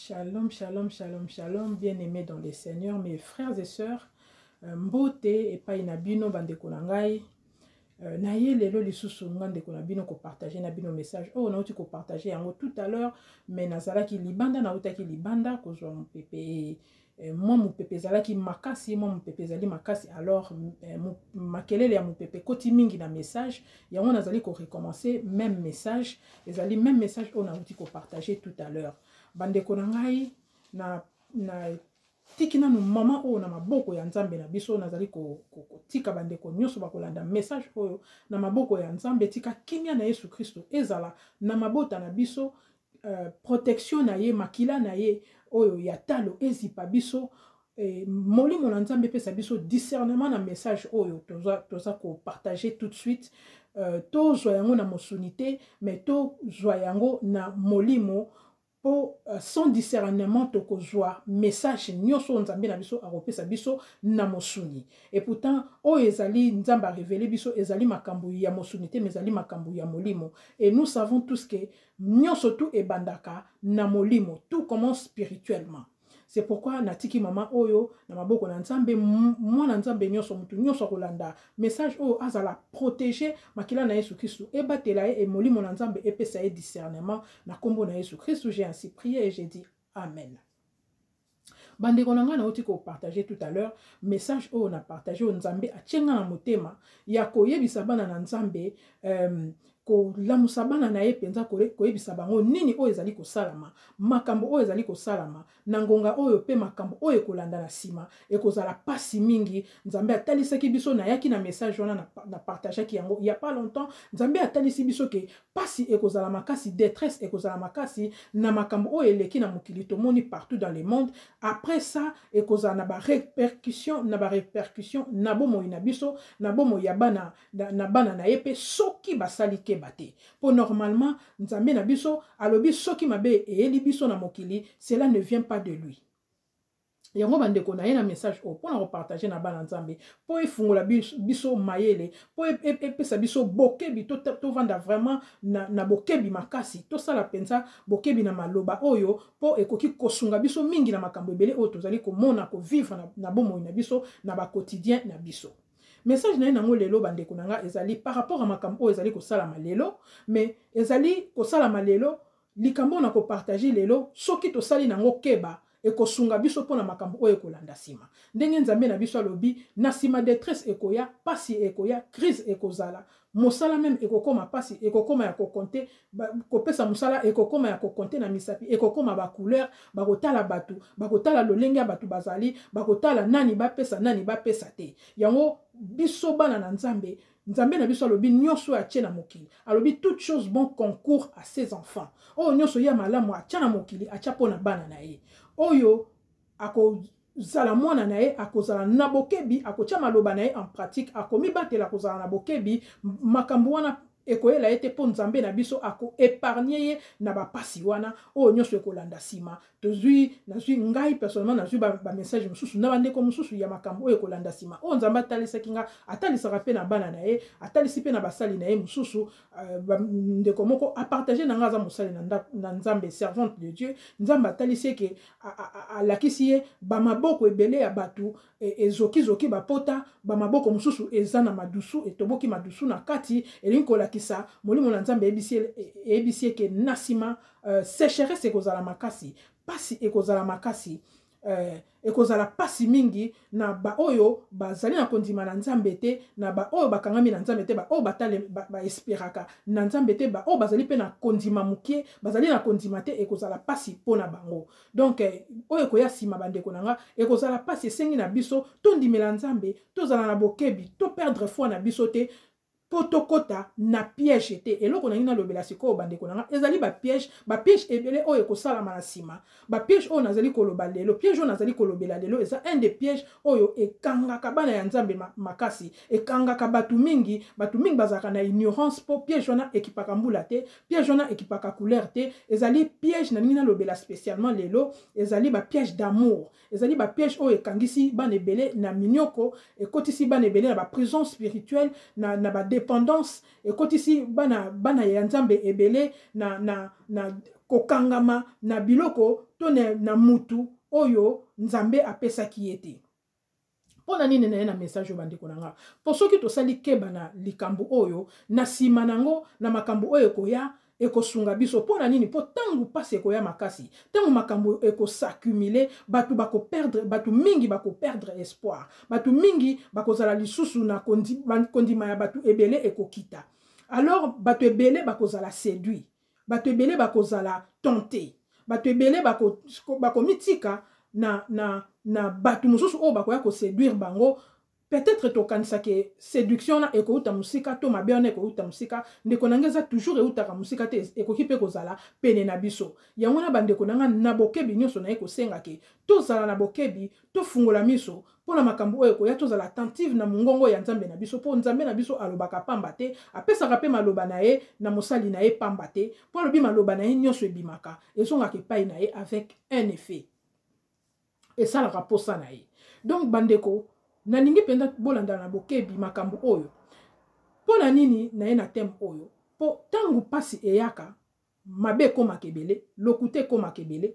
Shalom, shalom, shalom, shalom, bien-aimés dans le Seigneur, mes frères et sœurs, mbote et pas inabino bandeko nangai, naye lelo lisusu ngandeko nabino ko partager na bino message. Oh, nauti ko partager yango tout à l'heure, mais nazala ki libanda na utaki libanda kozwa mpepe. Moi mon pepe zalaki makasi, moi mon pepe zali makasi, alors makelele ya mon pepe koti mingi na message, yango nazali ko recommencer même message, ezali même message on a outi ko partager tout à l'heure. Bandeko na ngai na tikina no mama o na maboko ya nzambe na biso nazali ko tika bandeko nyonso bakolanda message oyo na maboko ya nzambe tika kimia na Yesu Kristo ezala na mabota na biso protection na ye makila na ye oyo ya talo ezipa biso molimo na nzambe pesa biso discernement na message oyo toza ko partager tout de suite to zwa yango na mosunité mais to zwa yango na molimo po sans discernement tokozwa message nyonso nzambe na biso akopesa biso na mosuni et pourtant o ezali nzambe a révélé biso ezali makambo ya mosunité mais ezali makambo ya molimo et nous savons tous que nyonso tout ebandaka na molimo, tout commence spirituellement. C'est pourquoi natiki mama oyo na maboko na nzambe mwana nzambe nyonso mutu nyonso kolanda message oyo azala protéger makila na Yesu Kristo ebatela e molimo na nzambe epesa e discernement na kombo na Yesu Kristo. J'ai ainsi prié et j'ai dit amen. Bandeko nanga na oti ko partager tout à l'heure message oyo na partager o nzambe atienga na motema ya koyebisa bana na nzambe ko lamusa bana na ye penza koyebisa bango nini oyo ezali kosalama makambo oyo ezali kosalama na ngonga oyo pe makambo oyo kolanda na sima ekozala pasi mingi. Nzambe atalisaki biso na yaki na message wana na partageaki yango il y a pas longtemps. Nzambe atalisi biso ke pasi ekozala makasi, détresse ekozala makasi na makambo oyo eleki na mokili tomoni partout dans le monde. Après ça ekozala na ba répercussion na bomoi na biso na bomoi ya bana na bana na ye pe soki basali bate. Pour normalement, nzambe na biso alobi soki mabe e eli biso na mokili, cela ne vient pas de lui. Yango bandeko na ye na message o pona repartager na bana nzambe po efungola biso mayele po epesa biso bokebi to vanda vraiment na bokebi makasi to sala penza bokebi na maloba oyo po ekoki kosunga biso mingi na makambo ebele oyo tozali komona ko vivre na bomoi na biso na ba quotidien na biso. Message na nango lelo bandeko nanga ezali par rapport à makambo oyo ezali kosala malelo mais ezali kosala malelo likambo na ko partager lelo soki to sali nango keba ekosunga biso pona makambo oyo kolanda sima ndenge nzambe na biso alobi na sima détresse ekoya pasi ekoya crise ekozala mosala même ekokoma pasi ekokoma ya kokonte kopesa mosala ekokoma ya kokonte na misapi ekokoma ba couleur bakotala batu bakotala lolenge ya batu bazali bakotala nani bapesa te yango biso bana na nzambe na biso alobi nyonso atie na mokili alobi toute chose bon concours à ses enfants oyo nyonso ya malamu atia na mokili atia pona bana na ye oyo akozala mwana na ye akozala na bokebi akotia maloba na ye en pratique akomibatela akozala na bokebi makambo wana ekoyela ete po nzambe na biso ako épargner ye na bapasi wana oyo nyonso ekolanda sima nazwi ngai personnellement nazwi ba message mususu na bandeko mususu ya makambo oyo ekolanda sima oyo nzambe atalisaki nga atalisaka pe na bana na ye atalisi pe na basali na ye mususu ndeko moko a partager na nga za mosali na nzambe servante de Dieu nzambe atalisi ke alakisi ye ba maboko ebele ya batu ezoki bapota ba maboko mususu eza na madusu etoboki madusu na kati elinkola kisa molimo na nzambe ebisi ke nasima sécheresse ekozala makasi pasi ekozala makasi ekozala pasi mingi na ba oyo bazali na kondima na nzambe te na ba oyo bakangami na nzambe te ba oyo batale ba esperaka na nzambe te ba oyo bazali pe na kondima mukie bazali na kondima te ekozala pasi pona bango donc oyo koya sima bandeko nanga ekozala pasi esengi na biso tondimela nzambe tozala na bokebi to perdre foi na biso te potokota na piège te eloko na ngina lobela siko bandeko nanga ezali ba piège ebele oyo kosala na sima ba piège oyo nazali koloba lelo piège oyo nazali kolobela lelo eza un des pièges oyo ekangaka bana ya nzambe makasi ekangaka batu mingi bazaka na ignorance po piège wana ekipaka mbula te piège wana ekipaka couleur te ezali piège na ngina lobela spécialement lelo ezali ba piège d'amour ezali ba piège oyo ekangisi bana ebele na minyoko ekotisi bana ebele na ba prison spirituelle na ba dépendance ekotisi bana ya nzambe ebele na kokangama na biloko to na mutu oyo nzambe apesaki ye te. Pona nini na ye na message bandeko na nga po soki tosali keba na likambo oyo na nsima nango na makambo oyo ekoya ekosunga biso. Pona nini po tangu pasi ekoya makasi tangu makambo ekosakkumule batu mingi bakoperdre espoir, batu mingi bakozala lisusu na kondima ya batu ebele ekokita. Alors batu ebele bakozala séduit, batu ebele bakozala tenté, batu ebele bakomitika na batu mususu o bakoya ko séduire bango. Peut-être tokanisa ke séduction na ekouta musika to mabe na ekouta musika ndeko nangeza toujours eutaka musika te ekoki pe kozala pene na biso. Yango na bandeko nanga na bokebi nyonso na ekosenga ke tozala na bokebi to fungola miso pona makambo oyo koya tozala attentive na mungongo ya nzambe na biso po nzambe na biso alobaka pamba te apesaka pe maloba na ye na mosali na ye pamba te po lobi maloba na ye nyonso ebimaka ezongaka epai na ye avec un effet esalaka posa na ye. Donc bandeko nalingi penda bolanda na bokebi makambo oyo pona nini na ye na teme oyo po tangu pasi eyaka mabe komaka ebele, lokute komaka ebele,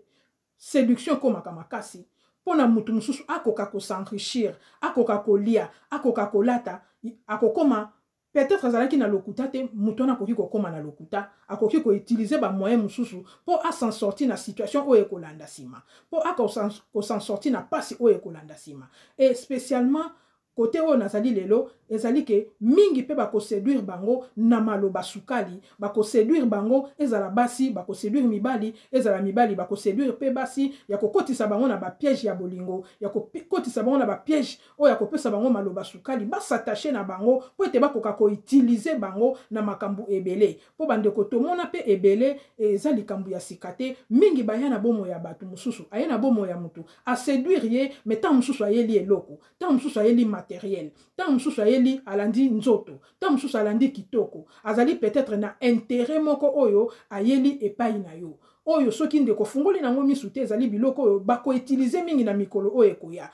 séduction komaka makasi pona mutu mususu akoka kosenrichir, akoka kolia, akoka kolata, akokoma peut-être azalaki na lokuta te mutu wana akoki kokoma na lokuta, akoki koutilize ba moyen mususu po s'en sortir na situation oyo ekolanda sima, po s'en sortir na pasi oyo ekolanda sima. Et spécialement côté oyo nazali lelo ezali ke mingi pe bakoséduire bango na maloba sukali, bakoséduire bango ezala basi, bakoséduire mibali, ezala mibali bakoséduire pe basi ya kokotisa bango na ba piège ya bolingo, ya kokotisa bango na ba piège oyo ya kopesa bango maloba sukali, s'attacher na bango po ete bakoka ko utiliser bango na makambo ebele. Po bandeko tomona pe ebele ezali likambo ya sikate mingi baya na bomo ya batu mususu, aye na bomo ya mutu a séduire ye mais tant mususu ayeli eloko, tant mususu ayeli matériel, tant mususu ayeli alandi nzoto, tant mususu alandi kitoko, azali peut-être na intérêt moko oyo ayeli epai na yo oyo soki ndeko fungoli nango misu te ezali biloko oyo bako utiliser mingi na mikolo oyo ekoya.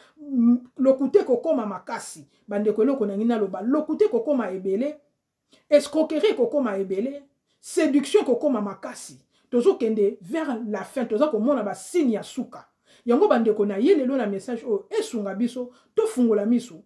Lokute kokoma makasi bandeko eloko na ngina loba lokute kokoma ebele, escroquerie kokoma ebele, séduction kokoma makasi. Tozo kende vers la fin toza komona ba signe ya suka. Yango bandeko na ye lelo na message oyo esunga biso to fungola miso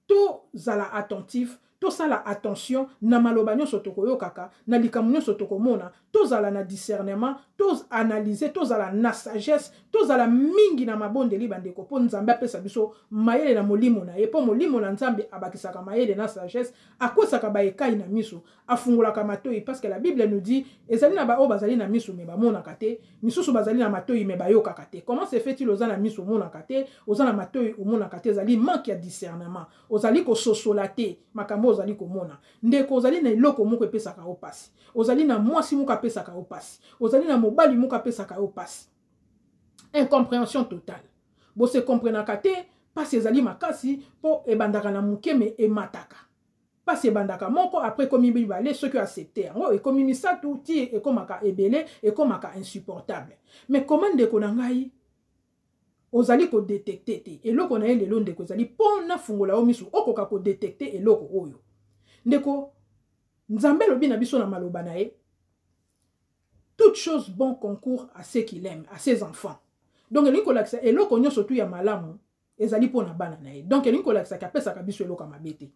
to zala attentif, to sala attention na maloba nyonso tokoyokaka, na likambo nyonso tokomona, to zala na discernement, to analyser, to zala na sagesse, to zala mingi na mabondeli bandeko po nzambe apesa biso mayele na molimo na ye, po molimo na nzambe abakisaka mayele na sagesse, akosaka ba ekai na miso, afungolaka matoi, parce que la Bible nous dit ezali na ba o bazali na miso me ba monaka te, misusu bazali na matoi me ba yokaka te. Comment se fait-il oza na miso monaka te, oza na matoi monaka te, ezali manque ya discernement, ozali ko sosola te makambo ozali komona. Ndeko ozali na eloko moko epesaka yo pasi, ozali na mwasi moko apesaka yo pasi, ozali na mobali moko apesaka yo pasi. Incompréhension totale. Bo se comprenaka te pasi ezali makasi po ebandaka na muke me emataka. Pasi ebandaka moko après komi bibale ceux qui accepté yango ekomi misatu ti ekomaka ebele ekomaka insupportable. Mais comment ndeko na ngai ozali ko détecter te eloko na ye lelo ndeko ezali pona fungola o misu okoka ko détecter eloko oyo. Ndeko nzambe lobi na biso na maloba na ye toute chose bon concourt à ceux qui l'aiment, à ses enfants. Donc elinko lakisa eloko nyonso tu ya malamu ezali pona bana na ye. Donc elinko lakisa kapesa ka biso eloko mabete.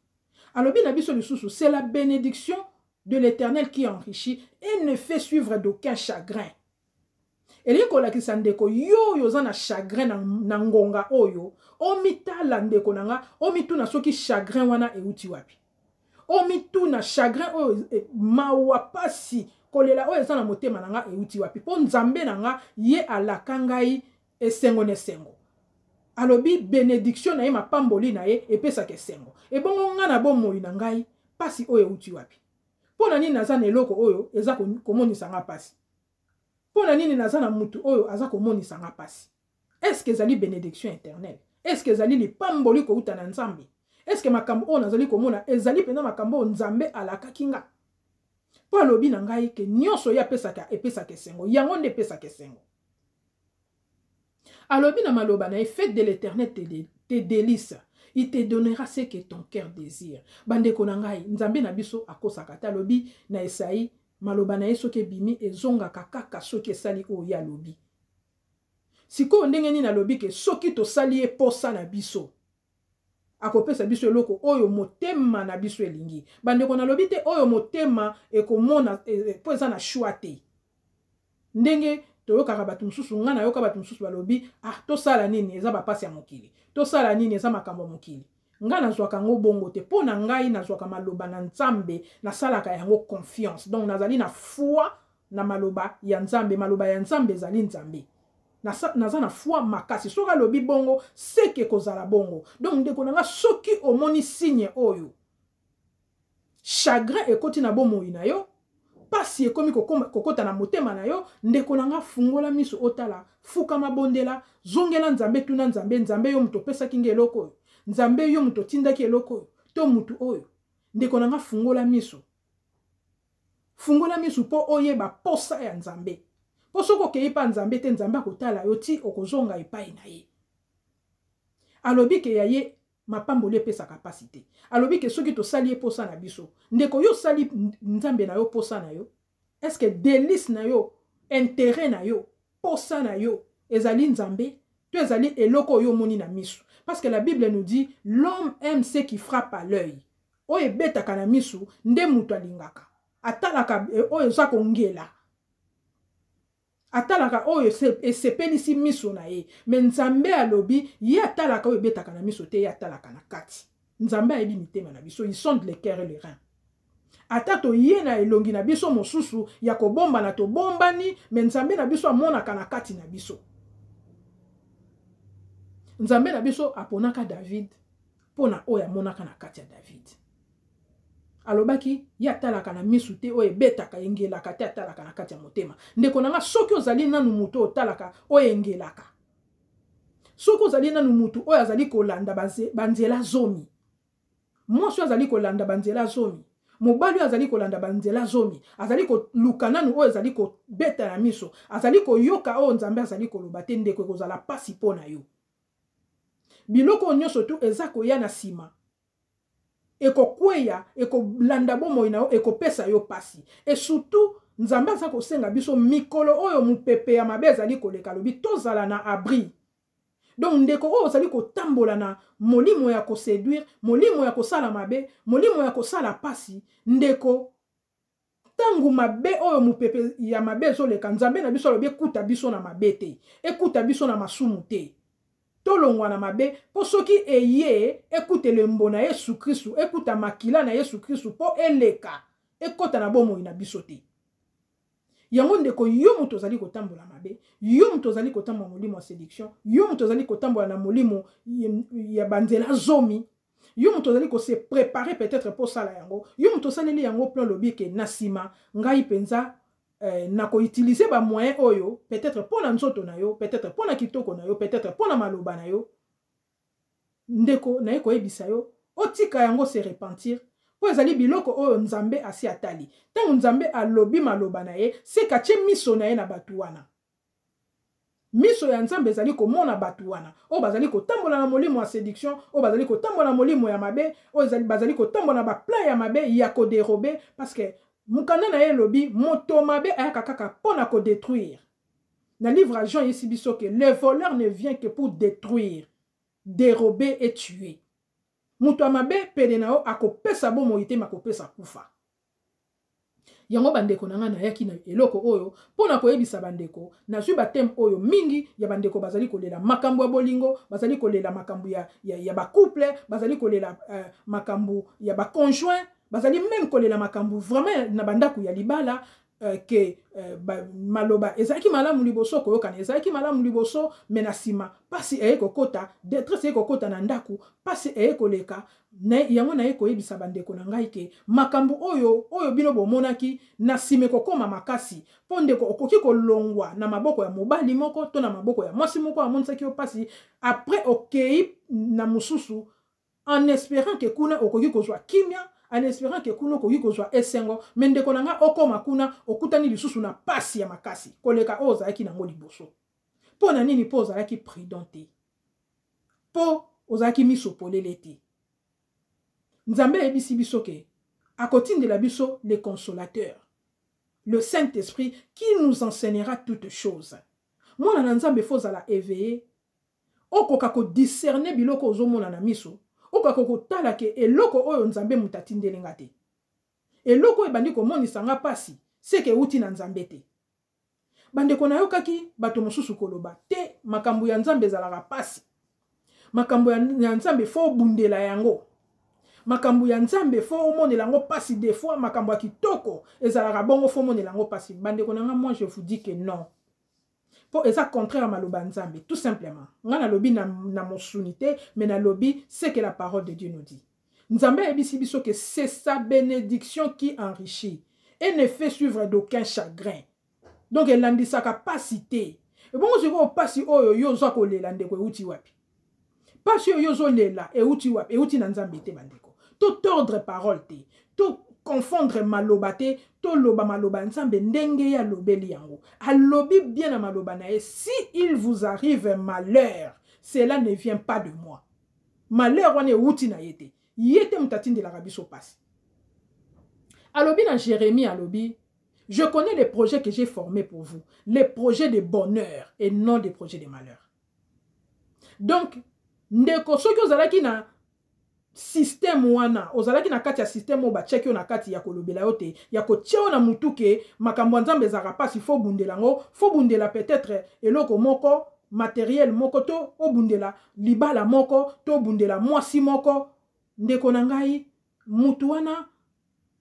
Alobi na biso lisusu c'est la bénédiction de l'Éternel qui enrichit et ne fait suivre d'aucun chagrin. Elinko lakisa ndeko yo yoza na chagrin na ngonga oyo omitala ndeko nanga omituna soki chagrin wana euti wapi. Omituna chagrin oyo mawa pasi kolela oyo eza na motema nanga euti wapi. Po nzambe nanga ye alaka ngai esengo nesengo. Alobi bénédiction na ye mapamboli na ye epesaka esengo. Ebongo nga na bomoi na ngai pasi oyo euti wapi. Pona nini naza na eloko oyo eza komonisa nga pasi. Pona nini naza na mutu oyo aza komonisa nga pasi. Est-ce que ezali bénédiction éternelle? Est-ce que ezali lipamboli kouta na nzambe? Est-ce que makambo oyo nazali komona ezali pena makambo nzambe alakaki nga? Po alobi na ngai ke nyonso ya epesaka esengo, yango nde epesaka esengo. Alobi na maloba na ye fête de l'Éternel tes délices Il te donnera ce que ton cœur désire. Bande konangai, nzambe na biso akosaka ta lobi na Esaïe, maloba na yeso ke bimi ezonga kaka soki esali o ya lobi. Siko ndenge ni na lobi ke soki to sali e posa na biso. Akopesa biso eloko oyo motema na biso elingi. Bande kona lobi te oyo motema ekomona po eza na choix te. Ndenge toyokaka bato mosusu nga na yoka bato mosusu balobi tosala nini eza bapasi ya mokili. Tosala nini eza makambo ya mokili. Nga nazwaka yango bongo te po na ngai nazwaka maloba na Nzambe nasalaka yango confiance. Donc nazali na foi na maloba ya Nzambe, maloba ya Nzambe ezali Nzambe. Naza na foi makasi soka lobi bongo seke kozala bongo. Donc ndeko nanga soki omoni signe oyo chagrin ekoti na bomoi na yo, pasi ekomi kokota na motema na yo, ndeko nanga fungola miso otala, fuka mabondela, zongela Nzambe tuna Nzambe, Nzambe yo muto pesa kinge eloko oyo, Nzambe yo muto tindaki eloko oyo, to mutu oyo, ndeko nanga fungola miso. Fungola miso po oyeba posa ya Nzambe. Po soko kei pa Nzambe te Nzambe akotala yo ti okozonga epai na ye. Alobi ke ya ye mapamboli pesa capacité. Alobi ke soki to sali posa na biso. Ndeko yo sali Nzambe na yo posa na yo. Est-ce que délice na yo, intérêt na yo, posa na yo, ezali Nzambe, to ezali eloko yo moni na miso. Parce que la Bible nous dit l'homme aime ce qui frappe à l'œil. Oye beta kana miso nde mutu alingaka. Atalaka oyo za kongela. Atalaka oyo esepelisi miso na ye. Mais Nzambe alobi ye atalaka oyo betaka na miso te ye atalaka na kati. Nzambe ayebi mitema na biso, il sonde les cœurs et les reins. Atato ye na elongi na biso mosusu ya kobomba na to bombani, mais Nzambe na biso amonaka na kati na biso. Nzambe na biso aponaka David pona oyo amonaka na kati ya David. Alobaki ya talaka na misu te oye betaka engelaka te atalaka na kati ya motema. Ndeko nanga soki ozali nanu mutu otalaka oye engelaka. Soki ozali nanu mutu oye azali kolanda banzela zomi. Mwasi azali kolanda banzela zomi. Mobali azali kolanda banzela zomi. Azali koluka nanu oye azali kobeta na miso. Azali koyoka oyo Nzambe azali koloba te ndeko kozala pasi pona yo. Biloko nyonso tu eza koya na sima. Eko kweya, eko landa bomoi na yo, eko pesa yo pasi. Et surtout, Nzambe aza kosenga biso mikolo oyo mupepe ya mabe ezali koleka lobi tozala na abri. Donc ndeko oyo ozali kotambola na molimo ya koséduire, molimo ya kosala mabe, molimo ya kosala pasi, ndeko tangu mabe oyo mupepe ya mabe ezoleka Nzambe na biso lobi ekuta biso na mabe te, ekuta biso na masumu te. Tolongwa na mabe, po soki eye, ekute lembo na Yesu Kristu, ekuta makila na Yesu Kristu, po eleka, ekota na bomoi na biso te. Yango ndeko yo muto ozali kotambola mabe, yo muto ozali kotambola molimo ya séduction, yo muto ozali kotambola na molimo ya banzela zomi, yo muto ozali ko se préparer peut-être pour sala yango, yo muto saleli yango plan lobi ke nasima, ngai penza, na ko utiliser ba moyen oyo peut-être pour na nzoto na yo, peut-être pour na kitoko na yo, peut-être pour na maloba na yo, ndeko na eko ebisa yo otika yango se repentir po ezali biloko oyo Nzambe asi atali tango Nzambe alobi maloba na ye se kache miso na ye na batu wana. Miso ya Nzambe ezali komona batu wana o bazali kotambola na molimo ya séduction, o bazali kotambola na molimo ya mabe, o bazali kotambola na ba plan ya mabe ya ko dérober parce que mukanda na ye lobi moto mabe ayaka kaka pona ko détruire. Na livre Jean yesi biso que le voleur ne vient que pour détruire, dérober et tuer. Moto mabe pede na o akopesa bomoi te makopesa kufa. Yango bandeko nanga na yaki na eloko oyo pona koyebisa bandeko na zwi batem oyo mingi ya bandeko bazali kolela makambo ya bolingo, bazali kolela makambo ya ba couple, bazali kolela makambo ya ba conjoint, bazali même kolela makambo vraiment na bandako ya libala que maloba ezaki malamu liboso koyoka ezaki malamu liboso menasima pasi ekokota détresse ekokota na ndaku pasi ekoleka na yango na ekoyebisa bandeko na ngai ke makambo oyo bino bomonaki na sime kokoma makasi po ndeko okoki kolongwa na maboko ya mobali moko to na maboko ya mwasi moko amonisaki yo pasi après okei na mususu en espérant que kuna okoki kozwa kimia, en espérant que kuno koki kozwa esengo, mendeko nanga okoma kuna okutani lisusu na pasi ya makasi koleka oza yaki nango liboso. Po na nini po ozalaki prudent te? Po ozaki miso polele te. Nzambe ebisi biso ke akotindela biso le consolateur, le Saint-Esprit qui nous enseignera toutes choses. Mwana na Nzambe fozala éveillé, okoka ko discerner biloko ozomona na miso, okoka ko tala ke eloko oyo Nzambe mutatindeli te. Eloko ebandi ko monisa nga pasi, seke uti na Nzambe te. Bandeko na yokaki bato mosusu koloba te makambo ya Nzambe ezalaka pasi. Makambo ya Nzambe fo bundela yango. Makambo ya Nzambe fo omonela yango pasi des fois makambo ya kitoko ezalaka bongo fo omonela yango pasi. Bandeko na nga, moi je vous dis que non. Pour eza contraire à maloba Nzambe, tout simplement. Nga na lobi na monsunité, mais na lobi c'est que la parole de Dieu nous dit. Nzambe ebisi biso que c'est sa bénédiction qui enrichit et ne fait suivre d'aucun chagrin. Donc elle landisaka pasité. Et bon je go pasi oyo yo zo ko lela ndeko euti wapi. Pasi oyo zo lela euti wapi, euti na Nzambe te bandeko. Tout ordre parole te, tout confondre maloba te, tout loba maloba Nzambe ndenge ya lobeli yango. Alobi bien na maloba na ye, si il vous arrive malheur, cela ne vient pas de moi. Malheur wane euti na yete. Yete mutatinde la rabiso pasi. Alobi na Jérémie alobi, je connais les projets que j'ai formés pour vous, les projets de bonheur et non des projets de malheur. Donc, ndeko soki ozalaki na système wana, ozalaki na kati ya système oba cheki na kati ya kolobela yote, ya kotia na mutuke makambo Nzambe ezaka pasi fo bundela ngo, fo bundela peut-être eloko moko matériel moko to obundela libala moko to bundela mwasi moko. Ndeko na ngai mutu wana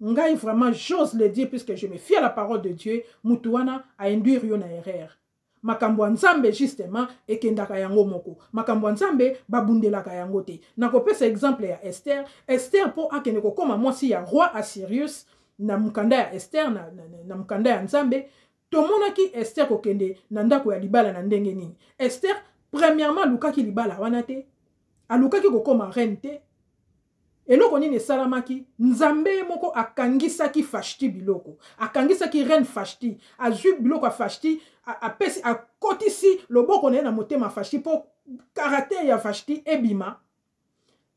ngai vraiment j'ose le dire puisque je me fie à la parole de Dieu, mutu wana a induire yo na erreur. Makambo Nzambe justement ekendaka yango moko. Makambo Nzambe babundelaka yango te. Nakopesa exemple ya Esther. Esther po akende ko koma mwasi ya roi Assyrius na mukanda ya Esther na mukanda ya Nzambe. Tomonaki Esther kokende na ndako ya libala na ndenge nini. Esther premièrement lukaki libala wana te. Alukaki ko koma reine te. Eloko nini salamaki, Nzambe moko akangisaki Vashti biloko. Akangisaki reine Vashti. Azui biloko a Vashti, apesi akotisi loboko na motema Vashti po caractère ya Vashti ebima.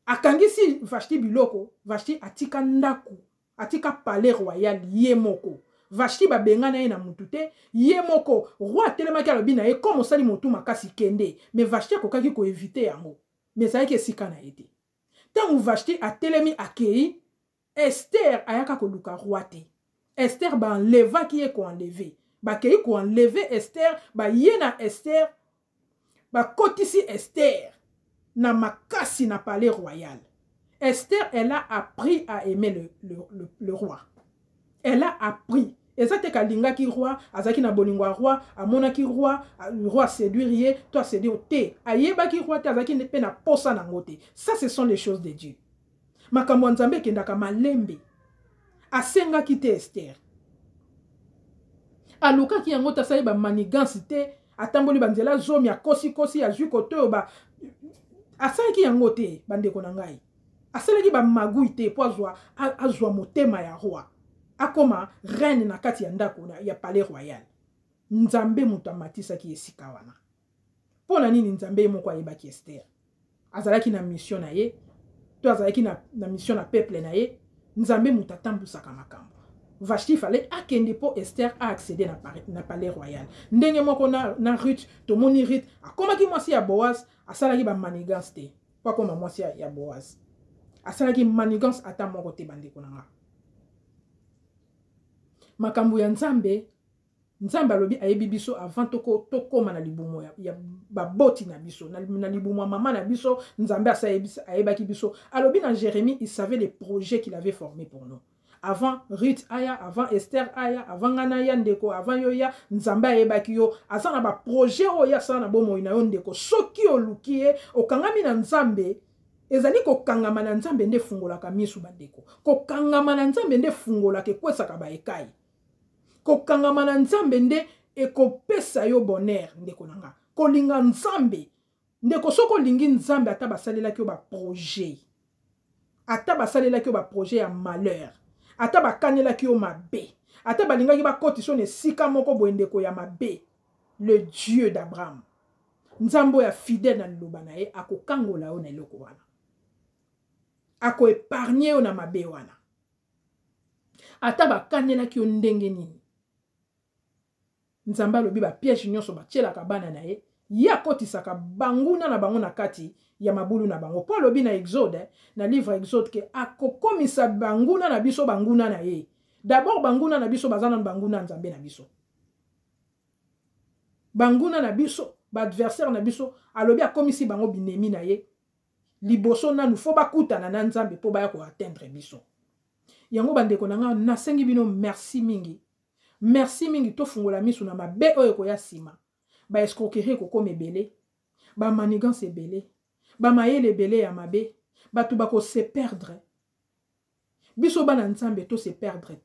Akangisi Vashti biloko, Vashti atika ndaku, atika palais royal ye moko. Vashti ba bengana ye na mutute, ye moko roi telemaki alobi na ye comme osali motu makasi kende, mais Vashti akokaki ko éviter yango. Mais ça yeke sika na ete. Tant Vashti a telemi akei, Esther ayaka koluka roi te. Esther ba enleva ki ye ko enlever. Ba kei ko enlever Esther, ba yena Esther, ba kotisi Esther na makasi na palais royal. Esther, elle a appris à aimer le roi. Elle a appris. Et ça te kalinga ki roi, azaki na bolingwa roi, amona ki roi séduire ye, toi séduire te. Ayeba ki roi te azaki ne pe na posa na ngote. Ça ce sont les choses de Dieu. Makambo Nzambe kendaka malembe. Asenga ki te Esther. Aluka ki yango ta sayi ba manigance te, atamboli banzela zomi akosi kosi azui koto ba asaki yango te bandeko na ngai. Asalaki ba magui te po azwa motema ya roi. Akoma reine na kati ya ndako ya palais royal. Nzambe mutamatisa ki esika wana. Pona nini Nzambe moko ayebaki Esther? Azalaki na mission na ye, to azalaki na mission na peuple na ye, Nzambe mutatambusaka makambo. Vashti fallait akende po Esther a accéder na palais royal. Ndenge moko na Ruth, to moni Ruth, akomaki mwasi ya Boaz, asalaki ba manigance te. Pa koma mwasi ya Boaz. Asalaki manigance ata moko te bandeko na nga. Makambo ya Nzambe, Nzambe alobi ayebi biso avant tokoma na libumo ya baboti na biso, na libumo mama na biso, Nzambe ayebaki biso. Alobi na Jérémie, il savait les projets qu'il avait formés pour nous. Avant Ruth aya, avant Esther aya, avant Nganaya ndeko, avant yoya, Nzambe ayebaki yo, azana ba projet oya sana bomo ina yo ndeko, soki olukie, okangami na Nzambe, ezali ko kangama na Nzambe nde fungola ka misu bandeko. Ko kangama na Nzambe nde fungola ke kwesa ka ba ekai. Ko kangama na Nzambe nde ekopesa yo bonheur ndeko nanga. Ko linga Nzambe ndeko soko lingi Nzambe ata basalela ki yo ba projet. Ata basalela ki yo ba projet ya malheur. Ata bakanela ki yo mabe. Ata balinga ki ba koti so ne sika moko boendeko ya mabe. Le Dieu d'Abraham. nzambo ya fidèle na liloba na ye akokangola yo na eloko wana akoépargne yo na mabe wana ata bakanelaki yo ndenge nini nzambe alobi bapiège nyonso batielaka bana na ye ye akotisaka banguna na bango na kati ya mabulu na bango mpo alobi na exode na livre exode ke akokomisa banguna na biso banguna na ye d'abord banguna na biso baza nanu banguna ya nzambe na biso banguna na biso baadversaire na biso alobi akomisi bango binemi na ye liboso nanu fo bakutana na nzambe mpo baya koatteindre biso yango bandeko na nga nasengi bino merci mingi tofungola miso na mabe oyo koya nsima baescroquerie ekokoma ebele bamanigance ebele bamayele ebele ya mabe bato bakose perdre biso bana nzambe tose perdre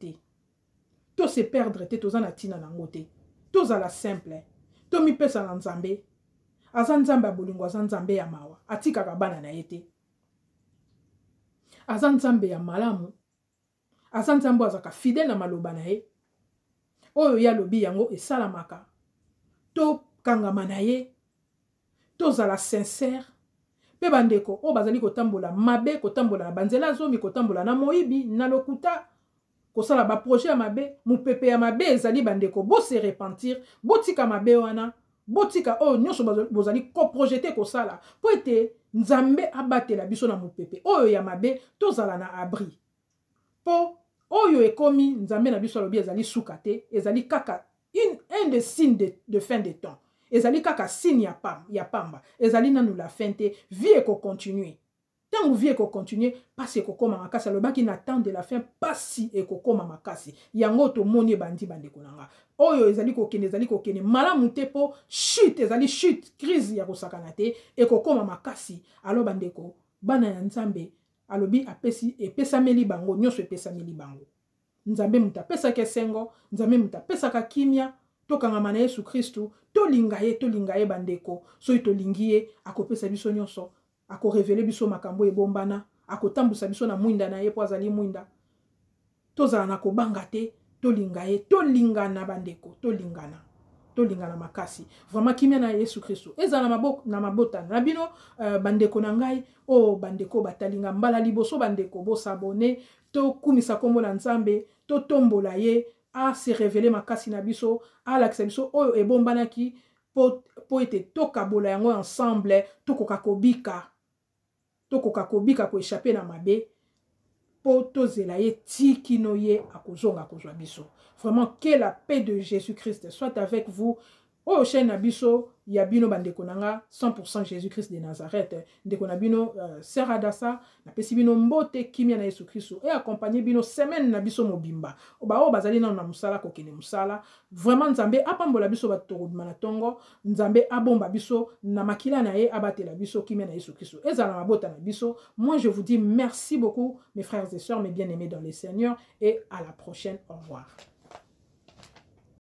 te toza na ntina nango te tozala simple tomipesa na nzambe aza nzambe ya bolingo aza nzambe ya mawa atikaka bana na ye te aza nzambe ya malamu aza nzambe azaka fidèle na maloba na ye oyo ya lobi yango esalamaka tokangama na ye tozala sincère mpe bandeko oyo bazali kotambola mabe kotambola na banzela zomi kotambola na moyibi na lokuta kosala baprojet ya mabe mopepe ya mabe ezali bandeko bose repentir botika mabe wana botika oyo nyonso bozali koprojete kosala po ete nzambe abatela biso na mopepe oyo ya mabe tozala na abri po oyo ekomi nzambe na biso alobi ezali suka te ezali kaka un des signes de fin de temps ezali kaka signe ya pamba ezali nanu la fin te vie ekokontinue ntango vie ekokontinue pasi ekokoma makasi alobaki na temps de la fin pasi ekokoma makasi yango tomoni ebandi bandeko na nga oyo ezali kokende malamu te po chute ezali chute crise ya kosakana te ekokoma makasi alo bandeko bana ya nzambe alobi epesameli bango nyonso epesameli bango nzambe mutu apesaka esengo nzambe mutu apesaka kimia tokangama na Yesu Kristu tolinga ye bandeko soki tolingi ye akopesa biso nyonso akorevele biso makambo ebombana akotambusa biso na mwinda na ye po azali mwinda tozala na kobanga te tolinga ye tolingana bandeko tolingana makasi vraiment kimia na Yesu Kristu ezala na mabotana na bino bandeko na ngai o bandeko batalinga mbala liboso bandeko bosabone tokumisa kombo na nzambe totombola ye a se révéler makasi na biso alakisa biso oyo ebombanaki po ete tokabola yango ensemble tokoka kobika koéchapper na mabe po tozela ye tikino ye akozonga kozwa biso. Vraiment que la paix de Jésus-Christ soit avec vous. Oyo chaîne na biso ya bino bandeko nanga 100% Jésus-Christ de Nazareth ndeko na bino Sœur Adassa na pesi bino mbote kimia na Yesu Kristo et accompagner bino semaine na biso mobimba oba o bazali na musala kokene musala vraiment nzambe apambola biso batokobima na tongo nzambe abomba biso na makila na ye abatela biso kimia na Yesu Kristo ezala mabota na biso. Moi je vous dis merci beaucoup mes frères et sœurs mes bien-aimés dans le Seigneur et à la prochaine. Au revoir.